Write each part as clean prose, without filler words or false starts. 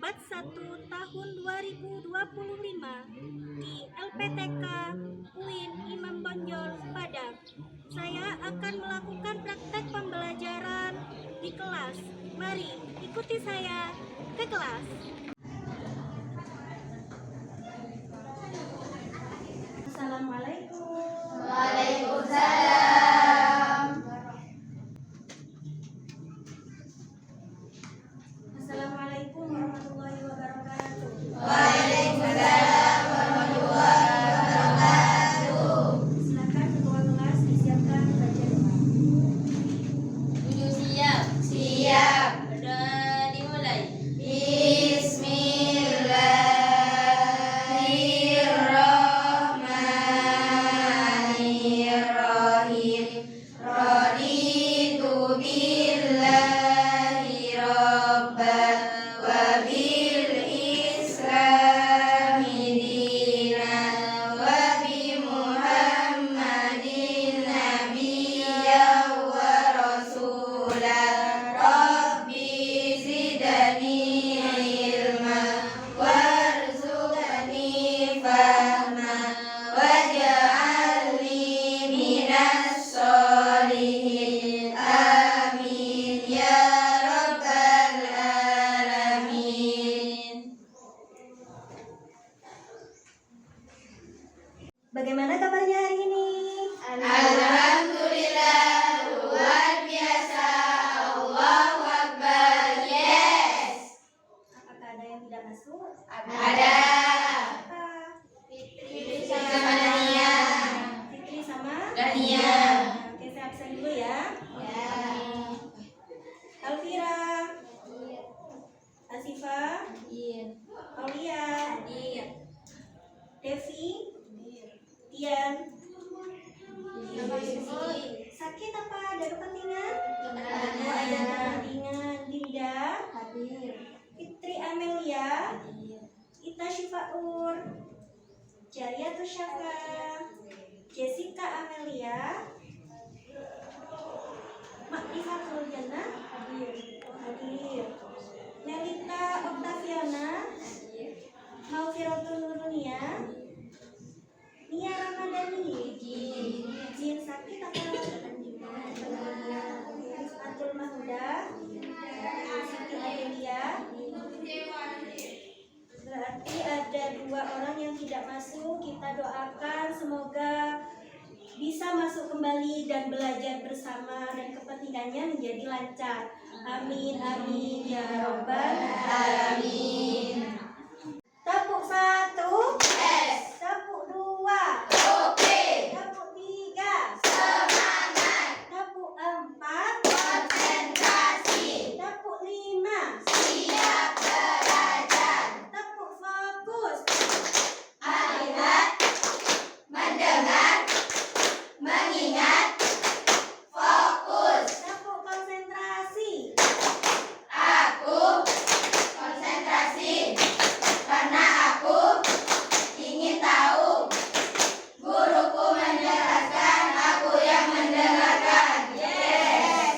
41 tahun 2025 di LPTK UIN Imam Bonjol, Padang. Saya akan melakukan praktek pembelajaran di kelas. Mari ikuti saya ke kelas. Assalamualaikum. Waalaikumsalam. Assalamualaikum warahmatullahi wabarakatuh. Waalaikumsalam warahmatullahi wabarakatuh. Silakan ketua kelas disiapkan belajar. Tujuh siap. Siap. Sudah dimulai. Bismillahirrahmanirrahim. Raditu billahi rabban wa bil islami dinan wa bi Muhammadin nabiyyan wa rasulan. Rabbi zidni ilma warzuqni fahma waj'alni minas sholihin. Amin ya rabbal alamin. Bagaimana kabarnya hari ini? Alhamdulillah, luar biasa. Allahu Akbar. Yes. Apakah ada yang tidak masuk? Ada. Apa? Fitri sama Dania. Fitri sama? Dania. Oke, saya absen dulu ya. Ya. Alvira, Asifa, Aulia, Devi, Tian. Sakit apa? Ada kepentingan? Oh, ada kepentingan. Dinda, Fitri Amelia, Ita Syifaur, Jariatus Syafa, Jessica Amelia, Makrifatul Jannah, hadir. Nelita Oktaviana, Maufiratul Nurunia, Nia Ramadhani, izin sakit apa? Atul Mahmuda, Siti Adelia. Berarti ada 2 orang yang tidak masuk. Kita doakan semoga bisa masuk kembali dan belajar bersama dan kepentingannya menjadi lancar. Amin amin ya robbal alamin. Tepuk 1. Yes. Tepuk 2. Oke. Tepuk 3. Semangat. Tepuk 4. Konsentrasi. Tepuk 5. Siap belajar. Tepuk fokus. Melihat, mendengar, mengingat, fokus. Tepuk konsentrasi. Aku konsentrasi karena aku ingin tahu. Guruku menjelaskan, aku yang mendengarkan. Yes.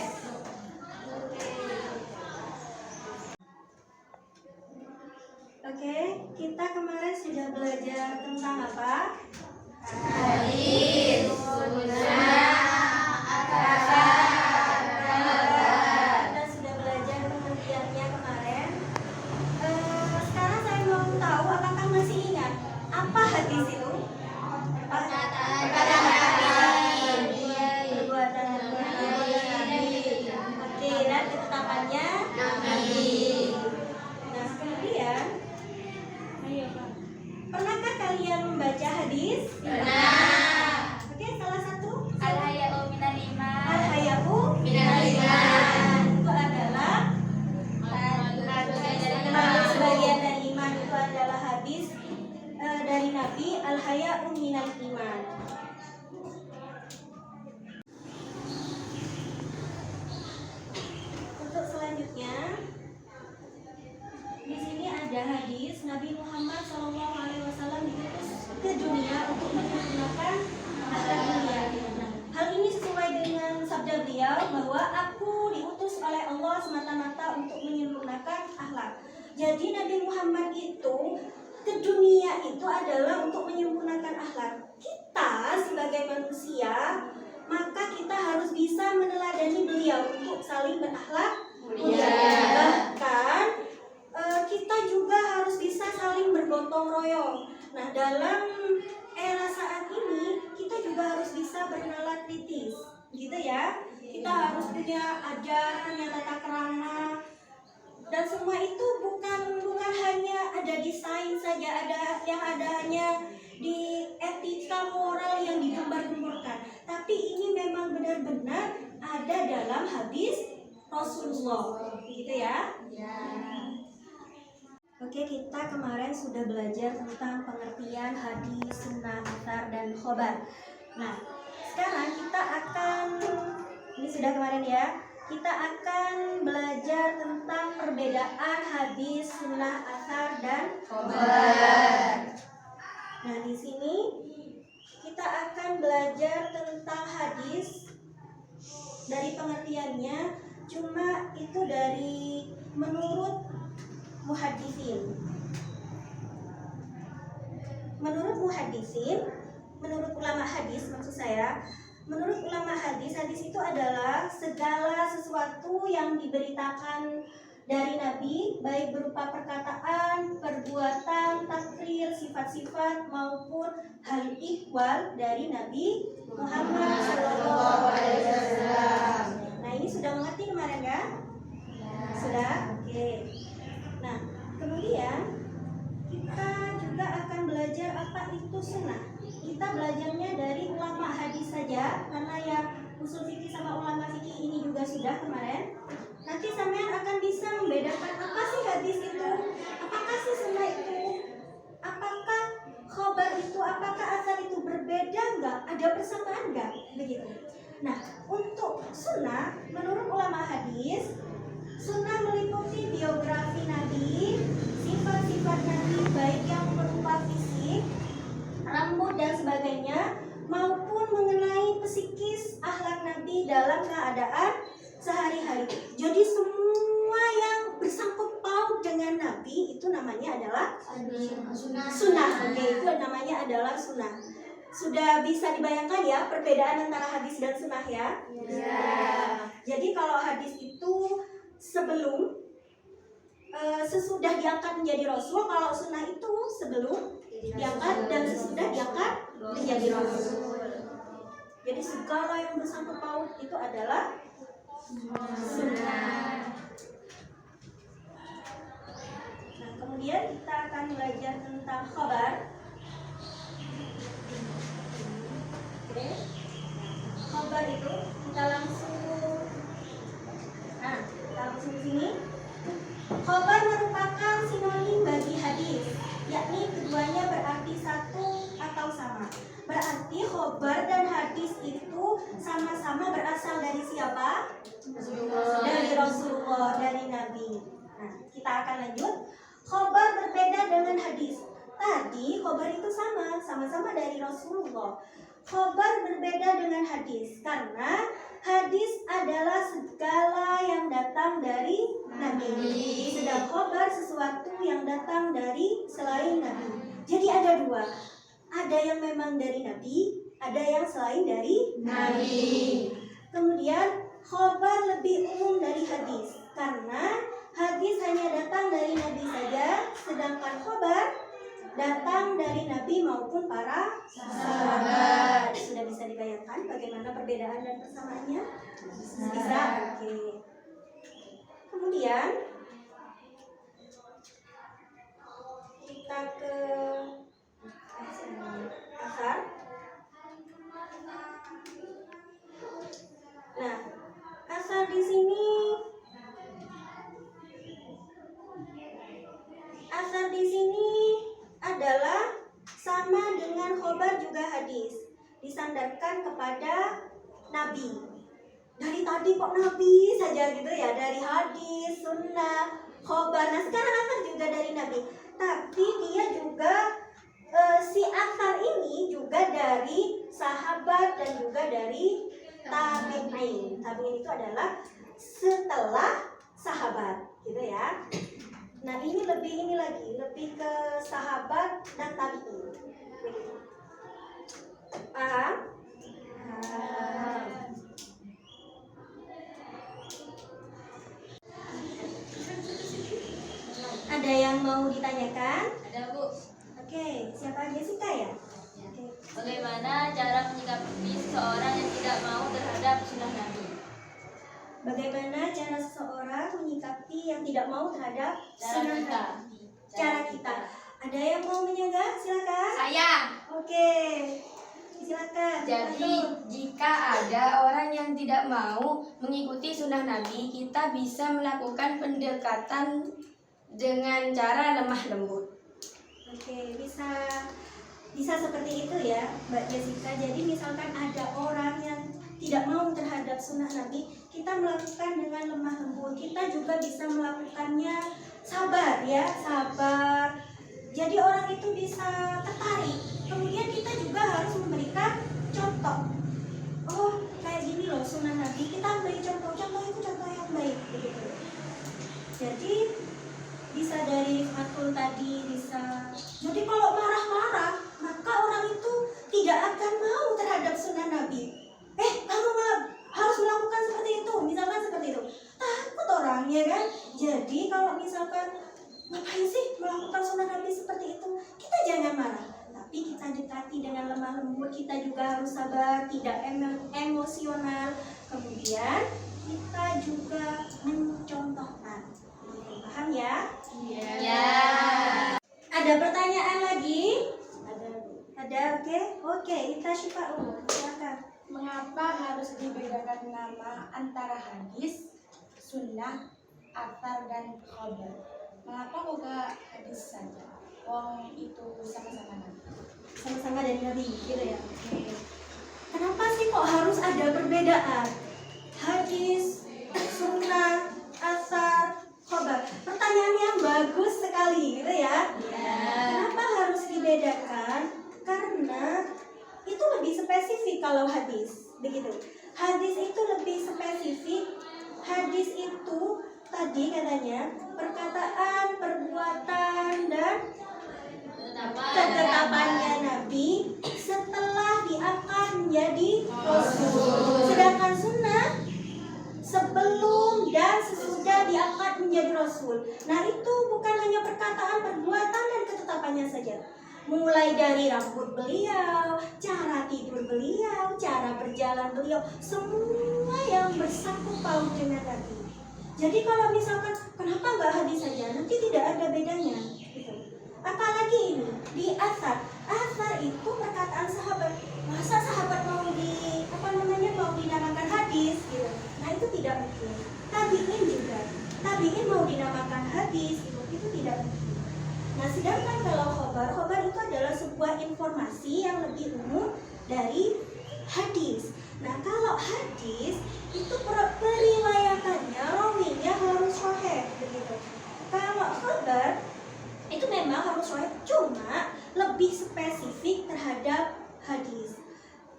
Oke, kita kemarin sudah belajar tentang apa? Hadis, sunnah, Kita sudah belajar pengertiannya kemarin. Sekarang saya mau tahu apakah masih ingat apa hadis itu? perkataan Nabi. Perbuatan Nabi. Oke, dan ketetapannya Nabi. Nah, kemudian pernahkah kalian membaca hadis? Pernah. Oke, salah satu Al-haya'u minal iman. Al-haya'u Minal iman. itu adalah termasuk sebagian dari iman. Itu adalah hadis dari Nabi, Al-haya'u minal iman. Untuk selanjutnya, di sini ada hadis Nabi Muhammad SAW diutus ke dunia untuk menyempurnakan akhlak mulia. Nah, hal ini sesuai dengan sabda beliau bahwa aku diutus oleh Allah semata-mata untuk menyempurnakan akhlak. Jadi Nabi Muhammad itu ke dunia itu adalah untuk menyempurnakan akhlak. Kita sebagai manusia, maka kita harus bisa meneladani beliau untuk saling berakhlak mulia. Bahkan kita juga harus bisa saling bergotong royong. Nah, dalam era saat ini kita juga harus bisa bernalar kritis, gitu ya. Kita harus punya adab, punya tata krama, dan semua itu bukan hanya ada di sains saja, ada yang adanya di etika moral yang digembar-gemborkan, tapi ini memang benar-benar ada dalam hadis Rasulullah, gitu ya. Oke, kita kemarin sudah belajar tentang pengertian hadis, sunnah, athar, dan khobar. Nah, sekarang kita akan, ini sudah kemarin ya, kita akan belajar tentang perbedaan hadis, sunnah, athar, dan khobar. Nah, di sini kita akan belajar tentang hadis dari pengertiannya, cuma itu dari menurut muhaddisin. Menurut muhaddisin, menurut ulama hadis maksud saya, menurut ulama hadis itu adalah segala sesuatu yang diberitakan dari Nabi, baik berupa perkataan, perbuatan, takrir, sifat-sifat maupun hal ihwal dari Nabi Muhammad SAW. Nah, ini sudah mengerti kemarin ya? Sudah? Oke. Nah, kemudian kita juga akan belajar apa itu sunnah. Kita belajarnya dari ulama hadis saja, karena ya usul fikih sama ulama fikih ini juga sudah kemarin. Nanti sampean akan bisa membedakan apa sih hadis itu, apakah sih sunnah itu, apakah khobar itu, apakah asal itu, berbeda enggak, ada persamaan enggak, begitu. Nah, untuk sunnah menurut ulama hadis, sunnah meliputi biografi Nabi, sifat-sifat Nabi baik yang berupa fisik, rambut dan sebagainya, maupun mengenai psikis akhlak Nabi dalam keadaan sehari-hari. Jadi semua yang bersangkut paut dengan Nabi itu namanya adalah sunnah. Oke, itu namanya adalah sunnah. Sudah bisa dibayangkan ya perbedaan antara hadis dan sunnah ya? Ya. Jadi kalau hadis itu sebelum sesudah diangkat menjadi rasul, kalau sunnah itu sebelum diangkat dan sesudah diangkat menjadi rasul. Jadi segala yang bersangkut paut itu adalah sunnah. Nah, kemudian kita akan belajar tentang khabar. Oke. Khabar itu kita langsung di sini. Khabar merupakan sinonim bagi hadis, yakni keduanya berarti satu atau sama. Berarti khabar dan hadis itu sama-sama berasal dari siapa? Dari Rasulullah, dari Nabi. Nah, kita akan lanjut. Khabar berbeda dengan hadis. Tadi khabar itu sama-sama dari Rasulullah. Khabar berbeda dengan hadis karena hadis adalah segala yang datang dari Nabi. Sedang khabar sesuatu yang datang dari selain Nabi. Jadi ada dua. Ada yang memang dari Nabi, ada yang selain dari Nabi. Kemudian khabar lebih umum dari hadis karena hadis hanya datang dari Nabi saja, sedangkan khabar datang dari Nabi maupun para sahabat. Sudah bisa dibayangkan bagaimana perbedaan dan persamaannya? Bisa. Oke. Kemudian kita ke asar. Nah, asar di sini, adalah sama dengan khobar juga hadis, disandarkan kepada Nabi. Dari tadi kok Nabi saja gitu ya, dari hadis, sunnah, khobar. Nah, sekarang asar juga dari Nabi, tapi dia juga si asar ini juga dari sahabat dan juga dari tabi'in. Tabi'in itu adalah setelah sahabat, gitu ya. Nah ini lebih ke sahabat dan tabi'in. Begitu. Paham? Ada yang mau ditanyakan? Ada, Bu. Oke, siapa Jessica ya? Oke. Bagaimana cara menyikapi seseorang yang tidak mau terhadap sunnah Nabi? Bagaimana cara seseorang menyikapi yang tidak mau terhadap Cara sunnah kita. Nabi? Cara kita. Ada yang mau menyanggah? Silakan. Saya. Oke, silakan. Jadi Betul. jika ada orang yang tidak mau mengikuti sunnah Nabi, kita bisa melakukan pendekatan dengan cara lemah lembut. Oke, bisa seperti itu ya, Mbak Jessica. Jadi misalkan ada orang yang tidak mau terhadap sunnah Nabi, kita melakukan dengan lemah lembut. Kita juga bisa melakukannya sabar ya, sabar. Jadi orang itu bisa tertarik. Kemudian kita juga harus memberikan contoh. Oh, kayak gini loh sunnah Nabi. Kita beri contoh itu contoh yang baik begitu. Jadi bisa dari Fatul tadi bisa. Jadi kalau marah-marah, maka orang itu tidak akan mau terhadap sunnah Nabi. Kamu harus melakukan seperti itu, misalkan seperti itu. Takut orangnya kan. Jadi kalau misalkan ngapain sih melakukan sunnah Nabi seperti itu, kita jangan marah. Tapi kita dekati dengan lemah lembut. Kita juga harus sabar, tidak emosional. Kemudian kita juga mencontohkan. Paham ya? Ya. Ada pertanyaan lagi? Ada, oke, kita Syifa'u, silakan. Mengapa harus dibedakan nama antara hadis, sunnah, athar, dan khabar? Mengapa kok gak hadis saja? Wong itu sama-sama Nabi. Sama-sama dari Nabi, gitu ya. Oke. Kenapa sih kok harus ada perbedaan? Hadis, sunnah, athar, khabar. Pertanyaan yang bagus sekali, gitu ya. Kenapa harus dibedakan? Karena itu lebih spesifik kalau hadis, begitu. Hadis itu lebih spesifik. Hadis itu tadi katanya perkataan, perbuatan, dan ketetapannya Nabi setelah diangkat menjadi Rasul. Sedangkan sunnah sebelum dan sesudah diangkat menjadi Rasul. Nah itu bukan hanya perkataan, perbuatan, dan ketetapannya saja. Mulai dari rambut beliau, cara tidur beliau, cara berjalan beliau, semua yang bersangkut paut dengan Nabi. Jadi kalau misalkan kenapa nggak hadis saja, nanti tidak ada bedanya. Gitu. Apalagi ini di asar itu perkataan sahabat. Masa sahabat mau dinamakan hadis gitu. Nah itu tidak mungkin. Tabi'in juga. Tabi'in mau dinamakan hadis gitu. Itu tidak mungkin. Nah sedangkan kalau khobar itu adalah sebuah informasi yang lebih umum dari hadis. Nah kalau hadis itu periwayatannya, rawinya harus sahih begitu. Kalau khobar itu memang harus sahih, cuma lebih spesifik terhadap hadis.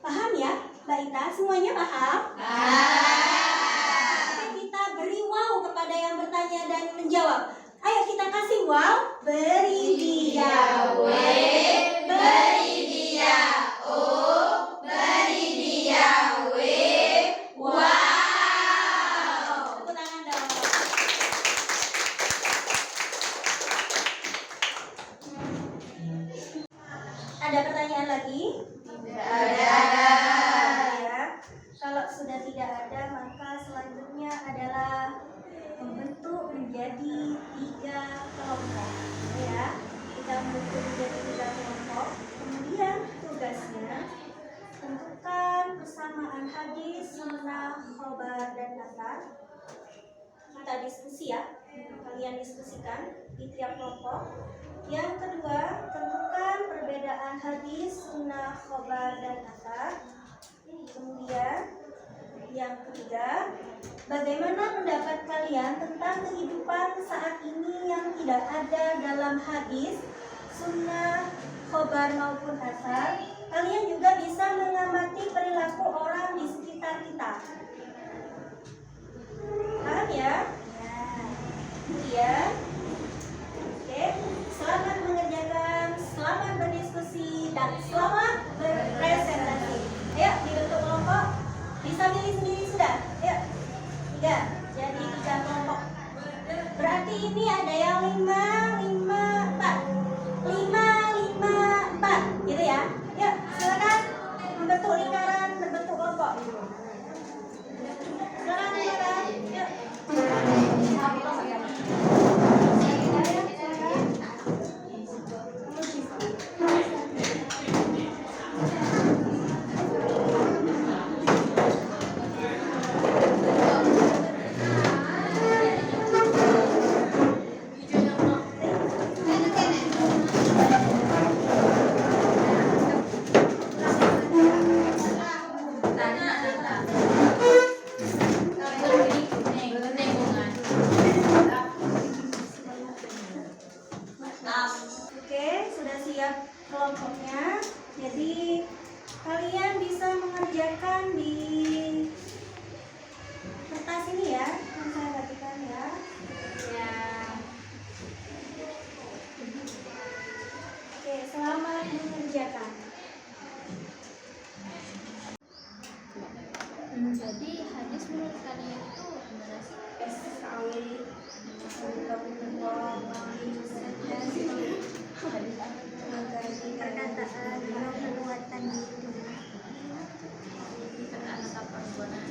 Paham ya, Mbak Ita? Semuanya paham? Oke, kita beri wow kepada yang bertanya dan menjawab. Ayo kita kasih wow. Beri dia W, beri dia O, beri dia W. Wow. Tepuk tangan dong. Ada pertanyaan lagi? Ya. Kalau sudah tidak ada, maka selanjutnya adalah membentuk menjadi 3 kelompok. Ya, kita membentuk menjadi 3 kelompok. Kemudian tugasnya tentukan persamaan hadis, sunnah, khobar, dan athar. Kita diskusi ya. Kalian diskusikan di tiap kelompok. Yang kedua, tentukan perbedaan hadis, sunnah, khobar, dan athar. Kemudian yang ketiga, bagaimana pendapat kalian tentang kehidupan saat ini yang tidak ada dalam hadis, sunnah, khobar maupun athar? Kalian juga bisa mengamati perilaku orang di sekitar kita. Paham ya? Kemudian Berarti ini ada yang 5, 5, 4. 5, 5, 4. Gitu ya. Yuk, silakan membentuk lingkaran, berbentuk kelompok. Silakan lingkaran. Yuk. Oke, sudah siap kelompoknya. Jadi kalian bisa mengerjakan di kertas ini ya, yang saya bagikan ya. Oke, selamat mengerjakan. Jadi hadis menurut kalian itu gimana sih? Perkataan yang perbuatan itu. Anak apa perbuatan?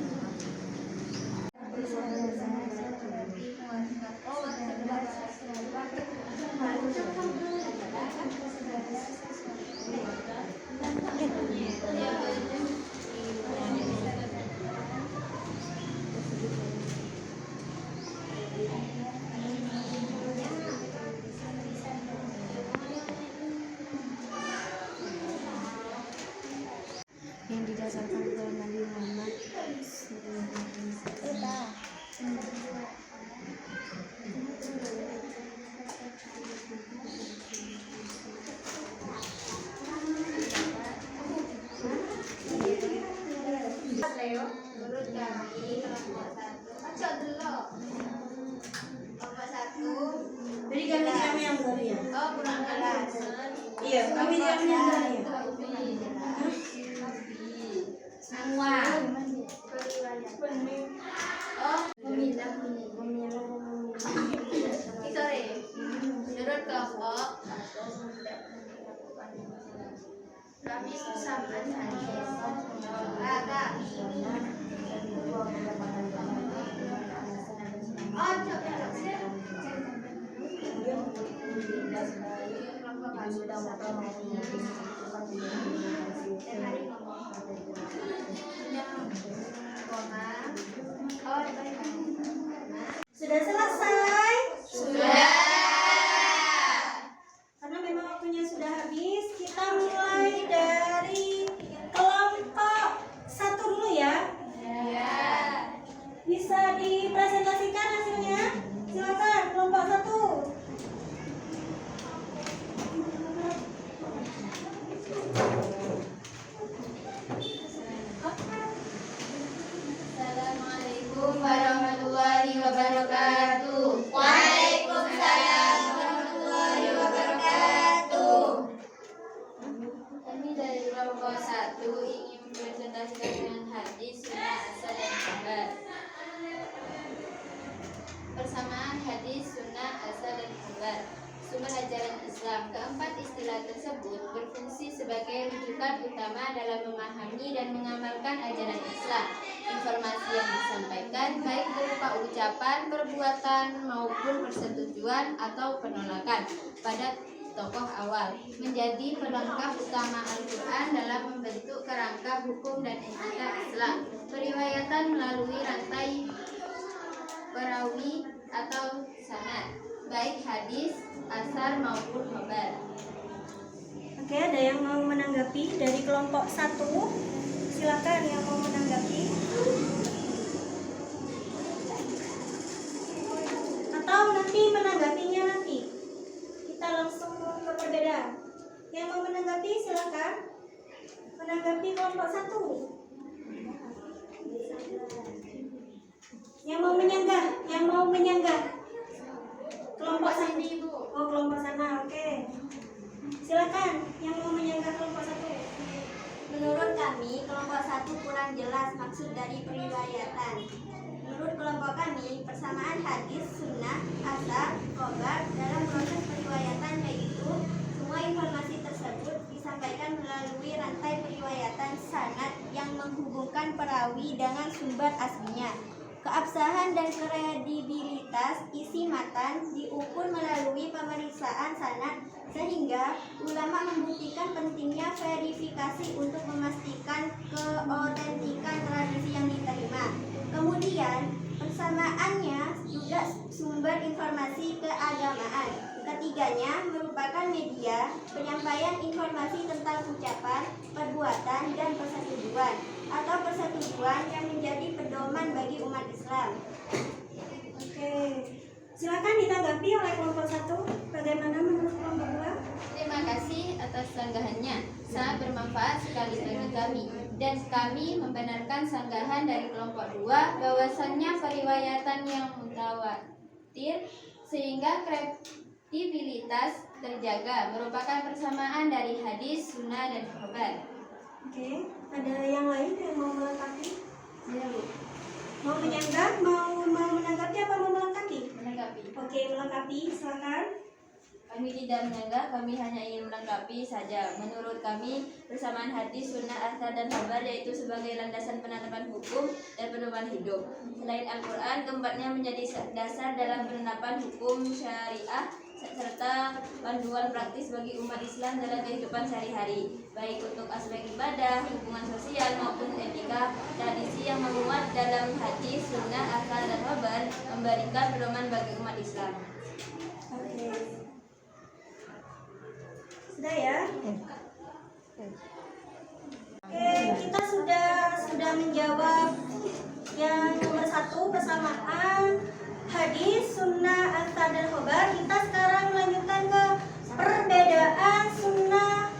Yang didasarkan oleh Nabi Muhammad. Menurut kami kelompok satu. Jadi kami yang ya. Oh, kurang jelas. Iya, kami yang ya. Semua. Oh, sorry. Menurut kelompok kami susah membaca hadis. Agak. Oh, coba. Sudah selesai? Sudah. Karena memang waktunya sudah habis, kita mulai dari kelompok 1 dulu ya. Ya. Bisa dipresentasikan hasilnya? Silakan kelompok 1. Assalamualaikum warahmatullahi wabarakatuh. Waalaikumsalam warahmatullahi wabarakatuh. Kami dari kelompok 1 ingin mempresentasikan dengan hadis, sunnah, asal dan khabar. Persamaan hadis, sunnah, asal dan khabar. Sumber ajaran Islam. Keempat istilah tersebut berfungsi sebagai rujukan utama dalam memahami dan mengamalkan ajaran Islam. Informasi yang disampaikan baik berupa ucapan, perbuatan, maupun persetujuan atau penolakan pada tokoh awal menjadi pelengkap utama Al-Quran dalam membentuk kerangka hukum dan etika Islam. Periwayatan melalui rantai perawi atau sanad, baik hadis, asar maupun khabar. Oke, ada yang mau menanggapi dari kelompok 1? Silakan yang mau menanggapi. Atau nanti menanggapinya nanti. Kita langsung ke perbedaan. Yang mau menanggapi silakan. Menanggapi kelompok 1. Yang mau menyanggah, kelompok sana. Oh, kelompok sana, oke. Silakan yang mau menyanggah kelompok 1. Menurut kami, kelompok 1 kurang jelas maksud dari periwayatan. Menurut kelompok kami persamaan hadis, sunnah, asar, khobar dalam proses periwayatan, yaitu semua informasi tersebut disampaikan melalui rantai periwayatan sanad yang menghubungkan perawi dengan sumber aslinya. Keabsahan dan kredibilitas isi matan diukur melalui pemeriksaan sanad, sehingga ulama membuktikan pentingnya verifikasi untuk memastikan keotentikan tradisi yang diterima. Kemudian, persamaannya juga sumber informasi keagamaan. Ketiganya merupakan media penyampaian informasi tentang ucapan, perbuatan, dan persetujuan atau persetujuan yang menjadi pedoman bagi umat Islam. Oke, silakan ditanggapi oleh kelompok 1. Bagaimana menurut kelompok 2? Terima kasih atas sanggahannya. Sangat bermanfaat sekali bagi kami. Dan kami membenarkan sanggahan dari kelompok 2 bahwasannya periwayatan yang mutawatir sehingga kredibilitas terjaga merupakan persamaan dari hadis, sunnah, dan khobar. Oke, ada yang lain yang mau melengkapi? Ya, Bu. Mau menyanggah? Mau menanggapi apa mau melengkapi? Menanggapi. Oke, melengkapi, silakan. Kami tidak menyanggah, kami hanya ingin melengkapi saja. Menurut kami, persamaan hadis, sunnah, asar, dan khabar yaitu sebagai landasan penetapan hukum dan pedoman hidup. Selain Al-Quran, keempatnya menjadi dasar dalam penetapan hukum syariah serta panduan praktis bagi umat Islam dalam kehidupan sehari-hari, baik untuk aspek ibadah, hubungan sosial maupun etika. Tradisi yang memuat dalam hadis, sunnah, asar, dan khabar memberikan pedoman bagi umat Islam. Oke. Sudah ya? Oke, kita sudah menjawab yang nomor 1, persamaan hadis, sunnah, asar, dan khobar. Kita sekarang melanjutkan ke perbedaan sunnah,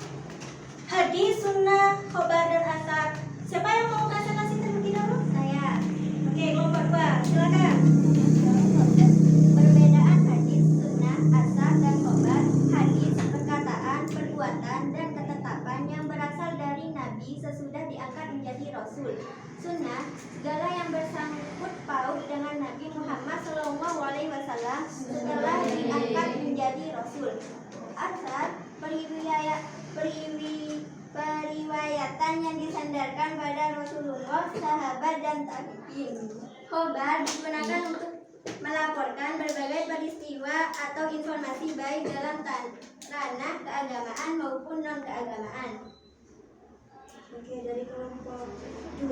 hadis, sunnah, khobar, dan asar. Siapa yang mau presentasi terlebih dahulu? Saya. Oke, kelompok 2, silakan. Perbedaan hadis, sunnah, asar, dan khobar. Hadis, perkataan, perbuatan, dan ketetapan yang berasal dari Nabi sesudah diangkat menjadi Rasul. Sunnah, segala yang bersangkut paut dengan Nabi Muhammad SAW setelah diangkat menjadi Rasul. Asar, periwayatan yang disandarkan pada Rasulullah, sahabat, dan tabi'in. Khobar digunakan untuk melaporkan berbagai peristiwa atau informasi baik dalam ranah keagamaan maupun non keagamaan. Oke, dari kelompok 2.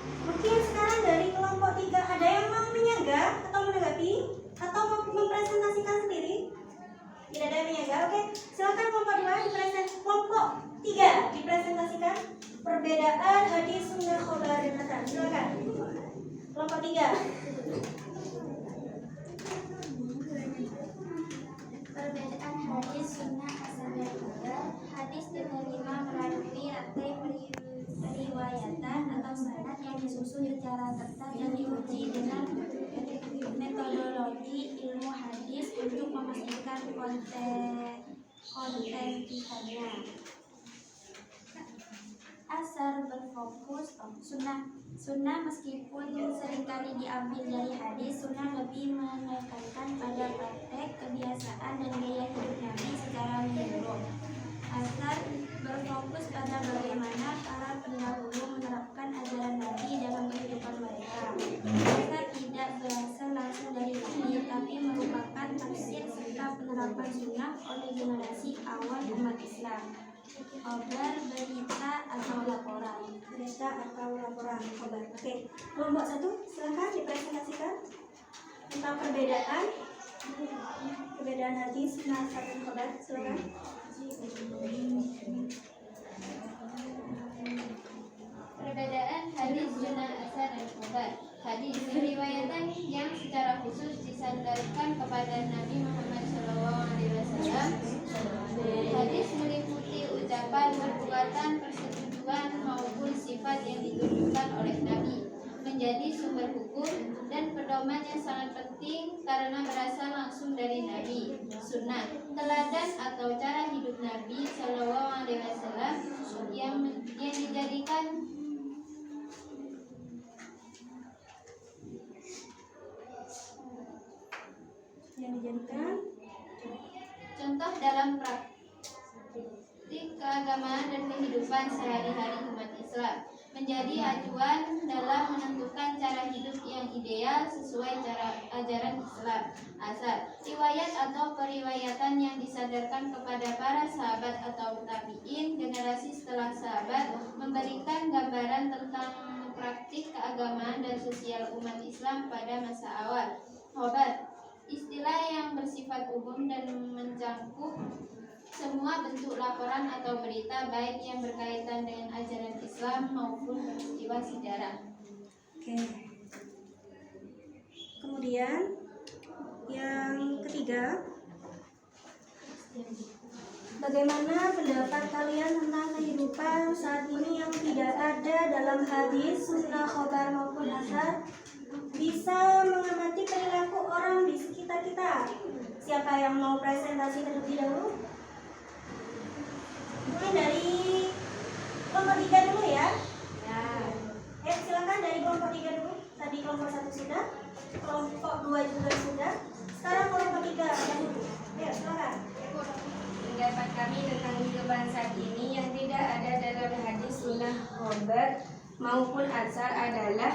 Mungkin sekarang dari kelompok 3 ada yang mau menyanggah atau menanggapi atau mau mempresentasikan sendiri? Tidak ada yang menyanggah. Oke, silakan kelompok 2 kelompok 3 dipresentasikan perbedaan hadis, sunnah, khobar, dan asar. Silakan. Kelompok 3. Perbedaan hadis, sunnah, asar, dan khobar. Hadis diterima melalui rantai periwayatan atau sanad yang disusun secara ketat dan diuji dengan metodologi ilmu hadis untuk memastikan kontentikannya. Asar berfokus sunnah meskipun seringkali diambil dari hadis, sunnah lebih menekankan pada praktek, kebiasaan, dan gaya hidup Nabi secara menyeluruh. Asar berfokus pada bagaimana para pendahulu menerapkan ajaran Nabi dalam kehidupan mereka. Mereka tidak berasal langsung dari Nabi, tapi merupakan tafsir serta penerapan sunnah oleh generasi awal umat Islam. Khobar, berita atau laporan. Berita atau laporan khobar. Oke, kelompok 1 silakan dipresentasikan tentang perbedaan hadis, sunnah, asar, dan khobar. Silakan. Perbedaan hadis, sunnah, asar, dan khobar. Hadis periwayatan yang secara khusus disandarkan kepada Nabi Muhammad SAW. Hadis meliputi ucapan, perbuatan, persetujuan maupun sifat yang ditunjukkan oleh Nabi, menjadi sumber hukum dan pedoman yang sangat penting karena berasal langsung dari Nabi. Sunnah, teladan atau cara hidup Nabi SAW yang dijadikan yang dijadikan Contoh dalam praktik keagamaan dan kehidupan sehari-hari umat Islam menjadi acuan dalam menentukan cara hidup yang ideal sesuai cara ajaran Islam. Asal riwayat atau periwayatan yang disadarkan kepada para sahabat atau tabi'in generasi setelah sahabat memberikan gambaran tentang praktik keagamaan dan sosial umat Islam pada masa awal. Khobar, istilah yang bersifat umum dan mencakup semua bentuk laporan atau berita baik yang berkaitan dengan ajaran Islam maupun peristiwa sejarah. Oke. Kemudian yang ketiga, bagaimana pendapat kalian tentang kehidupan saat ini yang tidak ada dalam hadis, sunnah, khobar maupun asar? Bisa mengamati perilaku orang di sekitar kita. Siapa yang mau presentasi terlebih dahulu? Mulai dari kelompok 3 dulu ya. Silakan dari kelompok 3 dulu. Tadi kelompok 1 sudah, kelompok 2 juga sudah. Sekarang kelompok 3 dahulu. Ya, silakan. Pendapat kami tentang kehidupan saat ini yang tidak ada dalam hadis, sunnah, khobar maupun asar adalah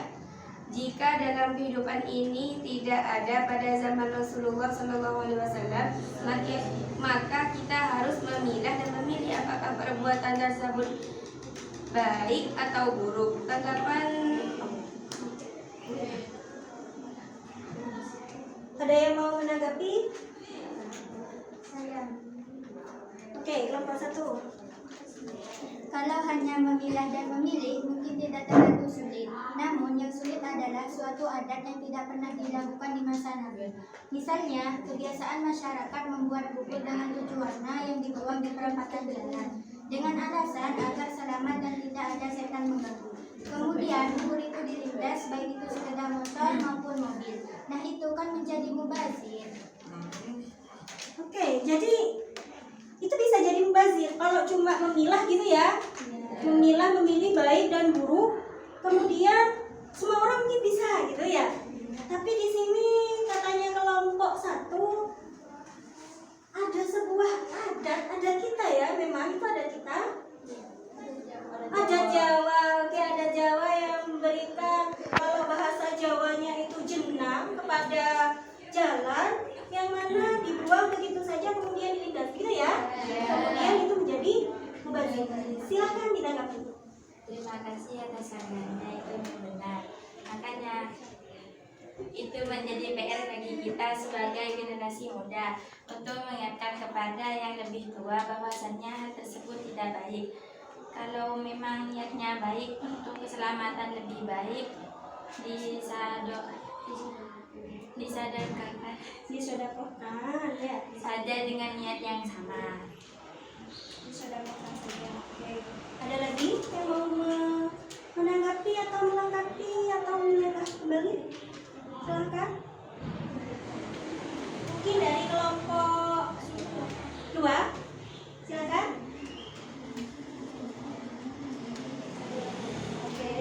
jika dalam kehidupan ini tidak ada pada zaman Rasulullah SAW, maka kita harus memilah dan memilih apakah perbuatan tersebut baik atau buruk. Tanggapan Ada yang mau menanggapi? Saya. Oke, kelompok 1. Kalau hanya memilah dan memilih mungkin tidak terlalu sulit. Namun yang sulit adalah suatu adat yang tidak pernah dilakukan di masa Nabi. Misalnya, kebiasaan masyarakat membuat buku dengan 7 warna yang dibuang di perempatan jalan dengan alasan agar selamat dan tidak ada setan mengganggu. Kemudian buku itu dilindas baik itu sepeda motor maupun mobil. Nah, itu kan menjadi mubazir. Oke, jadi itu bisa jadi mubazir kalau cuma memilah gitu ya. Memilah, memilih baik dan buruk. Kemudian semua orang mungkin bisa gitu ya. Tapi di sini katanya kelompok 1 ada sebuah adat kita ya, memang itu adat kita. Adat Jawa, oke, adat Jawa yang memberikan kalau bahasa Jawanya itu jenang kepada jalan yang mana dibuang begitu saja kemudian dilindas gitu ya. Kemudian itu menjadi mubazir. Silakan ditanggapi. Terima kasih atas sarannya, itu benar. Makanya itu menjadi PR bagi kita sebagai generasi muda untuk mengingatkan kepada yang lebih tua bahwasannya hal tersebut tidak baik. Kalau memang niatnya baik untuk keselamatan lebih baik, Disodakokan ya. saja dengan niat yang sama. Disodakokan saja. Oke. Ada lagi yang mau menanggapi atau melengkapi atau menambah kembali? Silakan. Mungkin dari kelompok 2. Silakan. Oke.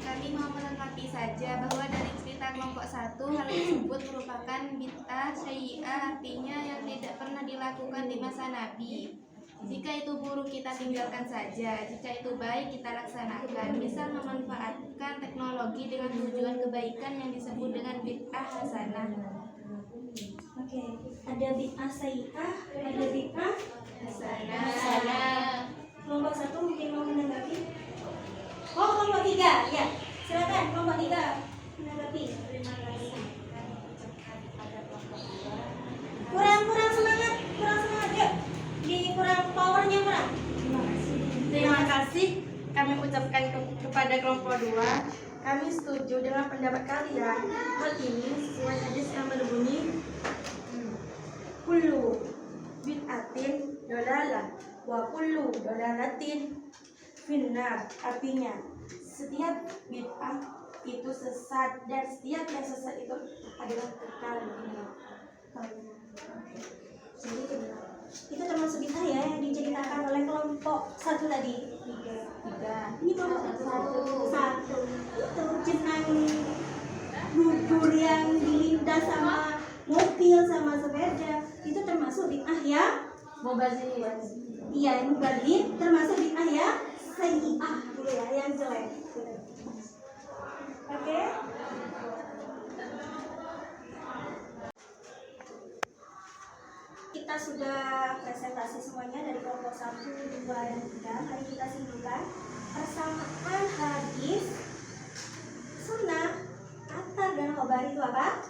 Kami mau melengkapi saja bahwa dari cerita kelompok 1 hal tersebut merupakan bid'ah syai'ah, artinya yang tidak pernah dilakukan di masa Nabi. Jika itu buruk kita tinggalkan saja, jika itu baik kita laksanakan. Misal memanfaatkan teknologi dengan tujuan kebaikan yang disebut dengan bid'ah hasanah. Oke. Ada bid'ah sayyi'ah, ada bid'ah hasanah. Kelompok 1 mungkin mau menanggapi. Oh, kelompok 3. Ya. Silakan kelompok 3 menanggapi. Terima kasih. Kami ucapkan kepada kelompok 2. Kurang semangat, yuk. Kurang powernya kurang. Terima kasih. Kami ucapkan kepada kelompok 2. Kami setuju dengan pendapat kalian. Hal ini sesuai hadis yang berbunyi kullu bid'atin dolalah wa kullu dolalatin finnar. Artinya setiap bid'ah itu sesat dan setiap yang sesat itu adalah kekal di neraka. Jadi itu termasuk bid'ah ya yang diceritakan oleh kelompok 1 tadi. 3. Ini kelompok 1. Itu jenang gugur yang dilindas sama mobil sama sama seperda itu termasuk bid'ah ya? Iya, mubazir termasuk bid'ah ya? Sayyi'ah dulu ya, yang jelek. Oke? Kita sudah presentasi semuanya dari kelompok 1, 2, dan 3. Mari kita simpulkan persamaan hadis, sunnah, athar, dan khobar itu apa?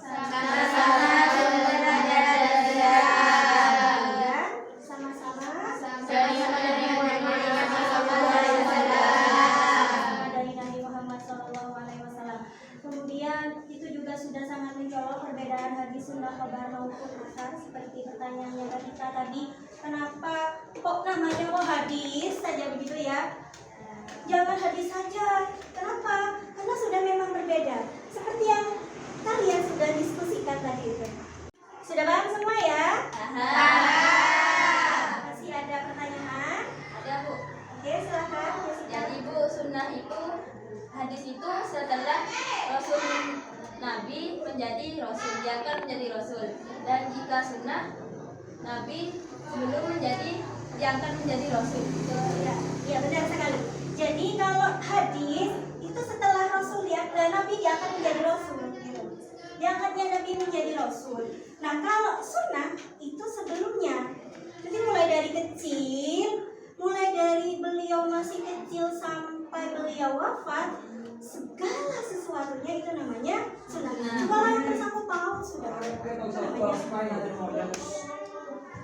Sama-sama sumber ajaran dan sama-sama dari Nabi Muhammad SAW. Kemudian itu juga sudah sangat mencolok perbedaan hadis, sunnah, khobar maupun athar. Seperti pertanyaannya kita tadi, kenapa kok namanya hadis saja begitu ya? Jangan hadis saja. Kenapa? Karena sudah memang berbeda. Seperti yang kalian sudah diskusikan tadi itu. Sudah paham semua ya? Masih ada pertanyaan? Ada Bu. Oke, silakan. Jadi Bu, sunnah itu hadis itu setelah Rasul Nabi menjadi Rasul, diangkat menjadi Rasul. Dan jika sunnah, Nabi sebelum diangkat menjadi Rasul. Ya, iya benar sekali. Jadi kalau hadis itu setelah Rasul Nabi diangkat menjadi Rasul. Gitu. Diangkatnya Nabi menjadi Rasul. Nah kalau sunnah itu sebelumnya. Jadi mulai dari kecil, mulai dari beliau masih kecil sampai beliau wafat, segala sesuatunya itu namanya sunnah. Kalau yang tersangkut tahu sudah.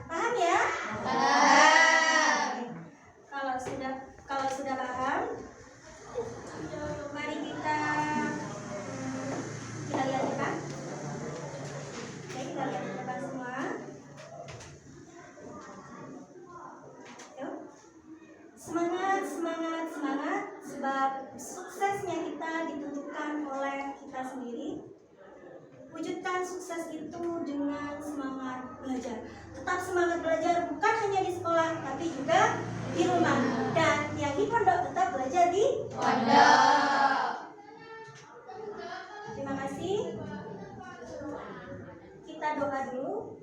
Paham ya? Paham. Kalau sudah paham, mari kita lihat depan. Oke, kita lihat depan semua. Yuk. Semangat, semangat, semangat. Sebab suksesnya kita ditentukan oleh kita sendiri. Wujudkan sukses itu dengan semangat belajar. Tetap semangat belajar bukan hanya di sekolah, tapi juga di rumah. Dan yang di pondok tetap belajar di pondok. Terima kasih. Kita doa dulu.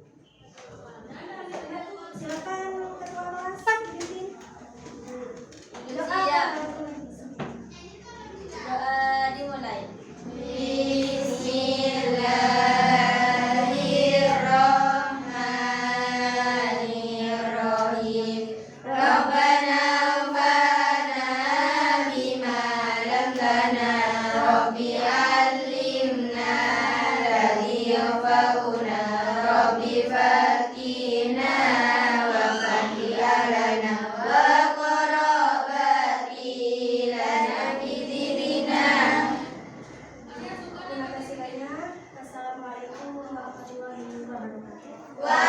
Silakan ketua kelas dipimpin. Doa. Doa dimulai. Terima kasih banyak. Assalamualaikum warahmatullahi wabarakatuh.